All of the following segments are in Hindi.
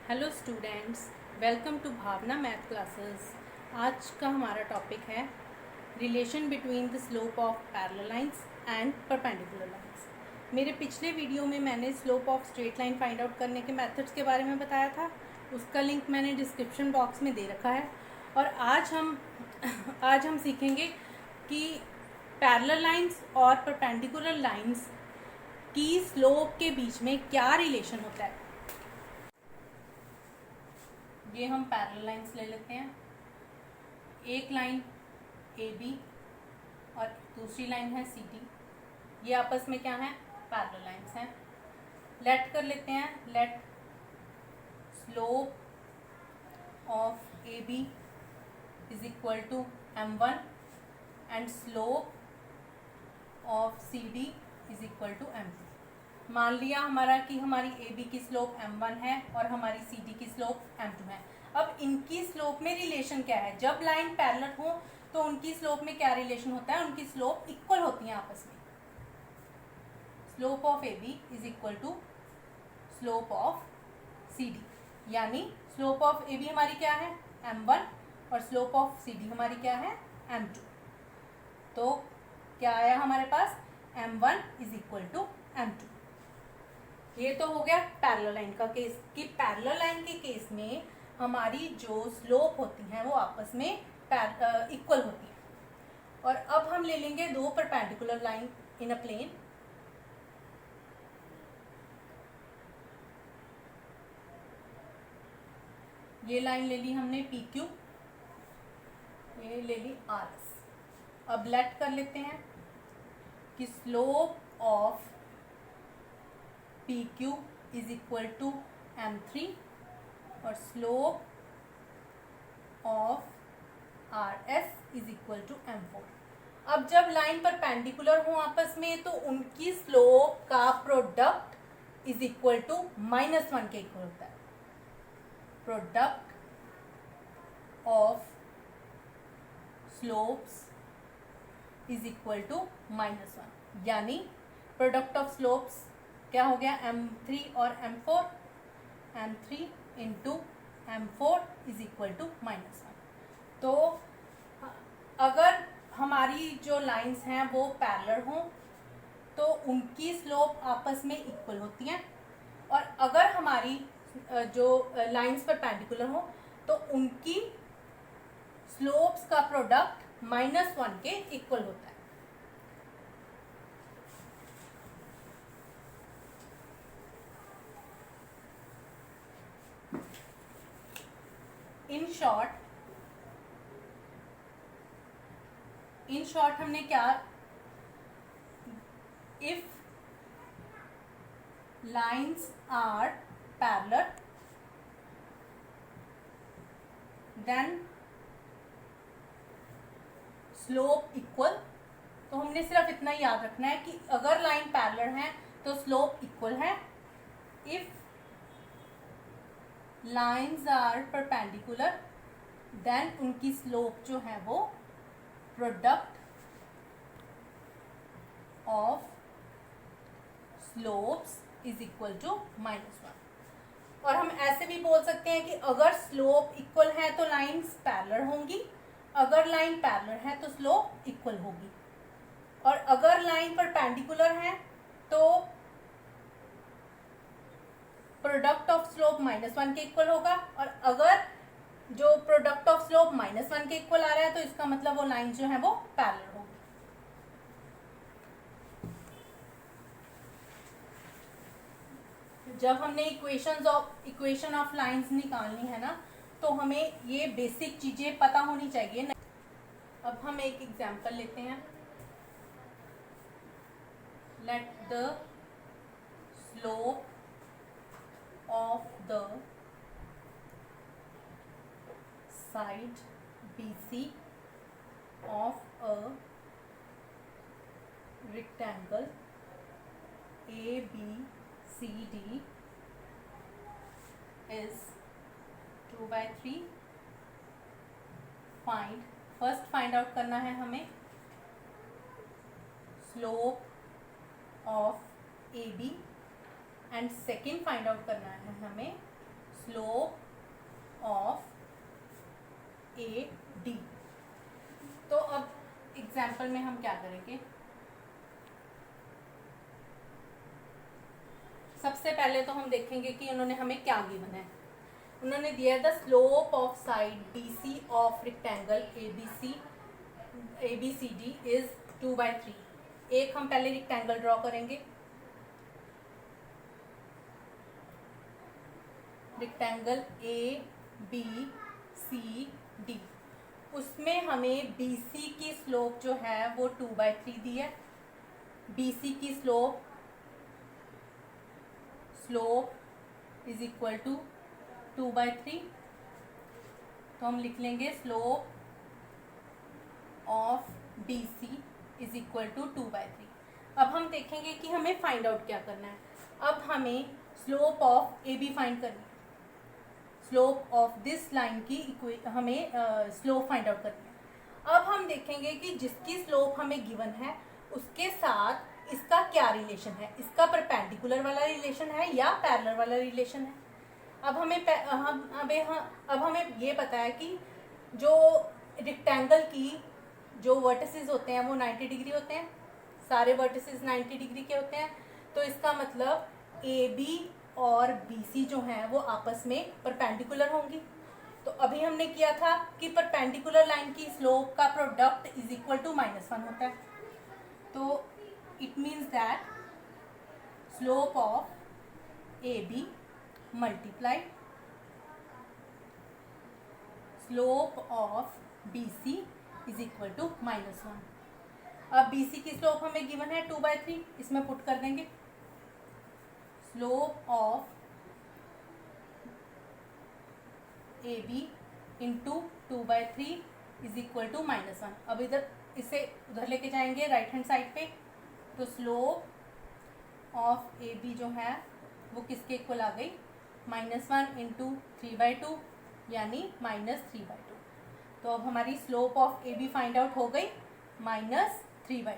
Hello students, welcome to Bhavana math classes. आज का हमारा टॉपिक है relation between the slope of parallel lines and perpendicular lines. मेरे पिछले वीडियो में मैंने slope of straight line find out करने के मेथड्स के बारे में बताया था। उसका लिंक मैंने डिस्क्रिप्शन बॉक्स में दे रखा है। और आज हम सीखेंगे कि पैरेलल लाइंस और परपेंडिकुलर लाइंस की स्लोप के बीच में क्या रिलेशन होता है। ये हम पैरेलल लाइंस ले लेते हैं। एक लाइन ए बी और दूसरी लाइन है सी डी। ये आपस में क्या है? पैरेलल लाइंस हैं। लेट कर लेते हैं। Let slope of A B is equal to m1 and slope of C D is equal to m2। मान लिया हमारा कि हमारी ए बी की स्लोप m1 है और हमारी सी डी की स्लोप m2 है। अब इनकी स्लोप में रिलेशन क्या है? जब लाइन पैरेलल हो तो उनकी स्लोप में क्या रिलेशन होता है? उनकी स्लोप इक्वल होती है आपस में। Slope of A B is equal to slope of C D, यानी स्लोप ऑफ ए बी हमारी क्या है? m1 और स्लोप ऑफ सी डी हमारी क्या है? m2। तो क्या आया हमारे पास? m1 is equal to m2। ये तो हो गया पैरेलल लाइन का केस कि पैरेलल लाइन के केस में हमारी जो स्लोप होती हैं वो आपस में इक्वल होती है। और अब हम ले लेंगे दो perpendicular line in a plane. ये लाइन ले ली हमने पी क्यू, ये ले ली आर एस। अब लेट कर लेते हैं कि slope of P Q is equal to m3 और slope of R S is equal to m4। अब जब लाइन परपेंडिकुलर हो आपस में तो उनकी स्लोप का प्रोडक्ट इज इक्वल टू -1 के इक्वल होता है। Product of slopes is equal to -1, यानी प्रोडक्ट ऑफ स्लोप्स क्या हो गया? m3 और m4। m3 into m4 is equal to -1। तो अगर हमारी जो लाइंस हैं वो पैरेलल हों तो उनकी स्लोप आपस में इक्वल होती हैं, और अगर हमारी जो लाइंस परपेंडिकुलर हो तो उनकी स्लोप्स का प्रोडक्ट -1 के इक्वल होता है। इन शॉर्ट हमने क्या, if lines are parallel then slope equal. तो हमने सिर्फ इतना याद रखना है कि अगर लाइन पैरेलल है तो स्लोप इक्वल है। If lines are perpendicular then उनकी स्लोप जो है वो product of slopes is equal to -1। और हम ऐसे भी बोल सकते हैं कि अगर स्लोप इक्वल है तो लाइंस पैरेलल होंगी, अगर लाइन पैरेलल है तो स्लोप इक्वल होगी, और अगर लाइन परपेंडिकुलर है तो प्रोडक्ट ऑफ स्लोप -1 के इक्वल होगा, और अगर जो प्रोडक्ट ऑफ स्लोप -1 के इक्वल आ रहा है तो इसका मतलब वो लाइन जो है वो पैरेलल होगी। जब हमने इक्वेशन ऑफ लाइंस निकालनी है ना, तो हमें ये बेसिक चीजें पता होनी चाहिए। अब हम एक एग्जांपल लेते हैं। Let the slope of the side BC of a rectangle ABCD is 2/3। Find out करना है हमें slope of AB, and second find out करना है हमें स्लोप ऑफ ए डी। तो अब एग्जाम्पल में हम क्या करेंगे, सबसे पहले तो हम देखेंगे कि उन्होंने हमें क्या गिवन है। उन्होंने दिया the slope of side BC of rectangle ABCD is 2/3। एक हम पहले रेक्टेंगल ड्रॉ करेंगे, रेक्टेंगल ABCD, उसमें हमें BC की स्लोप जो है वो 2/3 दी है। BC की स्लोप इज इक्वल टू 2/3, तो हम लिख लेंगे slope of BC is equal to 2/3। अब हम देखेंगे कि हमें फाइंड आउट क्या करना है। अब हमें स्लोप ऑफ AB फाइंड करनी है, स्लोप ऑफ दिस लाइन की हमें स्लोप फाइंड आउट करनी है। अब हम देखेंगे कि जिसकी स्लोप हमें गिवन है उसके साथ इसका क्या रिलेशन है, इसका परपेंडिकुलर वाला रिलेशन है या पैरेलल वाला रिलेशन है। अब हमें ये पता है कि जो रेक्टेंगल की जो वर्टिसेस होते हैं वो 90 डिग्री होते हैं, सारे वर्टिसेस 90 डिग्री के होते हैं। तो इसका मतलब AB और BC जो हैं वो आपस में परपेंडिकुलर होंगी। तो अभी हमने किया था कि परपेंडिकुलर लाइन की स्लोप का प्रोडक्ट इज इक्वल टू -1 होता है। तो it means that slope of AB multiply slope of BC is equal to -1। अब BC की स्लोप हमें गिवन है 2/3, इसमें पुट कर देंगे slope of AB into 2/3 is equal to -1। अब इधर इसे उधर लेके जाएंगे राइट हैंड साइड पे, तो स्लोप ऑफ AB जो है वो किसके इक्वल आ गई, -1 इंटू 3/2 यानी -3/2। तो अब हमारी slope of AB find out हो गई -3/2।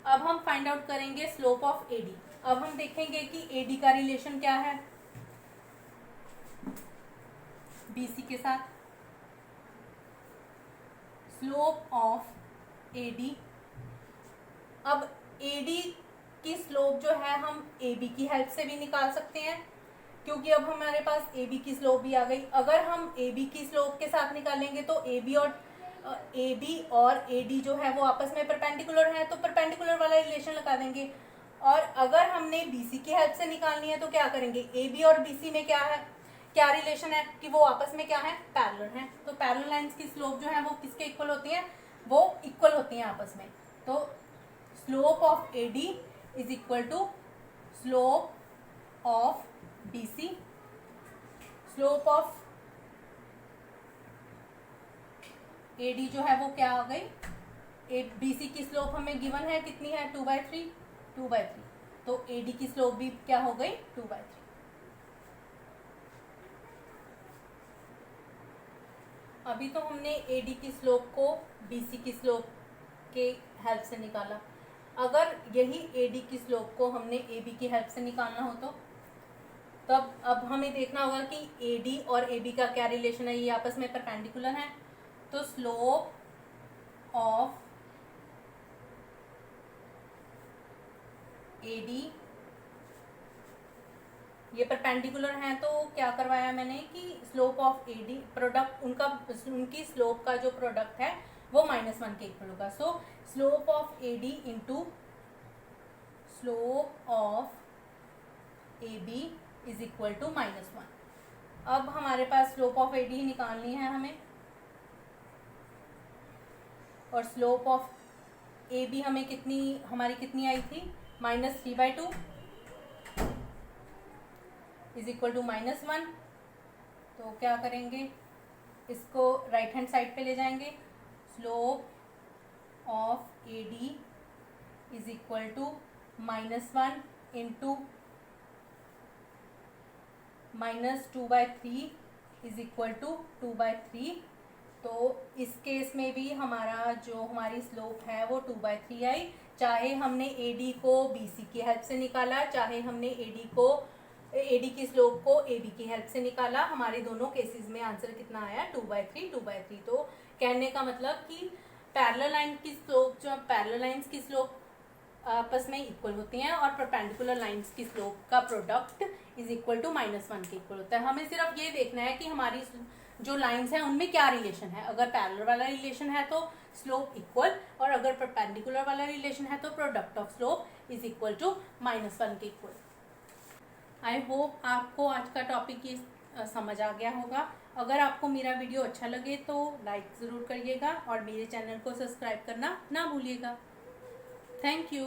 अब हम फाइंड आउट करेंगे स्लोप ऑफ AD। अब हम देखेंगे कि AD का रिलेशन क्या है BC के साथ। स्लोप ऑफ AD, अब AD की स्लोप जो है हम AB की हेल्प से भी निकाल सकते हैं, क्योंकि अब हमारे पास AB की स्लोप भी आ गई। अगर हम AB की स्लोप के साथ निकालेंगे तो AB और AD जो है वो आपस में परपेंडिकुलर है, तो परपेंडिकुलर वाला रिलेशन लगा देंगे। और अगर हमने BC की हेल्प से निकालनी है तो क्या करेंगे, AB और BC में क्या रिलेशन है कि वो आपस में क्या है, पैरेलल हैं। तो पैरेलल लाइंस की स्लोप जो है वो किसके इक्वल होती है, वो इक्वल होती हैं आपस में। तो slope of AD is equal to slope of BC। Slope of AD जो है वो क्या आ गई, BC की स्लोप हमें गिवन है कितनी है, 2/3। तो AD की स्लोप भी क्या हो गई, 2/3। अभी तो हमने AD की स्लोप को BC की स्लोप के हेल्प से निकाला। अगर यही AD की स्लोप को हमने AB की हेल्प से निकालना हो तो तब अब हमें देखना होगा कि AD और AB का क्या रिलेशन है, ये आपस में परपेंडिकुलर हैं। तो स्लोप ऑफ AD, ये परपेंडिकुलर हैं, तो क्या करवाया मैंने कि स्लोप ऑफ AD प्रोडक्ट उनकी स्लोप का जो प्रोडक्ट है वो -1 के इक्वल होगा। So slope of AD into slope of AB is equal to -1। अब हमारे पास स्लोप ऑफ AD ही निकालनी है हमें, और स्लोप ऑफ AB हमें हमारी कितनी आई थी, -3/2 इज इक्वल टू -1। तो क्या करेंगे, इसको राइट हैंड साइड पे ले जाएंगे, slope of AD is equal to -1 into -2/3 is equal to 2/3। तो इस केस में भी हमारी स्लोप है वो 2/3 आई, चाहे हमने AD को BC की हेल्प से निकाला, चाहे हमने AD को AD की स्लोप को AB की हेल्प से निकाला। हमारे दोनों केसेस में आंसर कितना आया, 2/3 2/3। तो कहने का मतलब कि पैरेलल लाइन की स्लोप, जो पैरेलल लाइंस की स्लोप आपस में इक्वल होती हैं और परपेंडिकुलर लाइंस की स्लोप का प्रोडक्ट इज इक्वल टू -1 के इक्वल होता है। हमें सिर्फ ये देखना है कि हमारी जो लाइंस हैं उनमें क्या रिलेशन है। अगर पैरेलल वाला रिलेशन है तो स्लोप इक्वल, और अगर परपेंडिकुलर वाला रिलेशन है तो product of slope is equal to -1 के इक्वल। आई होप आपको आज का टॉपिक ये समझ आ गया होगा। अगर आपको मेरा वीडियो अच्छा लगे तो लाइक ज़रूर करिएगा और मेरे चैनल को सब्सक्राइब करना ना भूलिएगा। Thank you.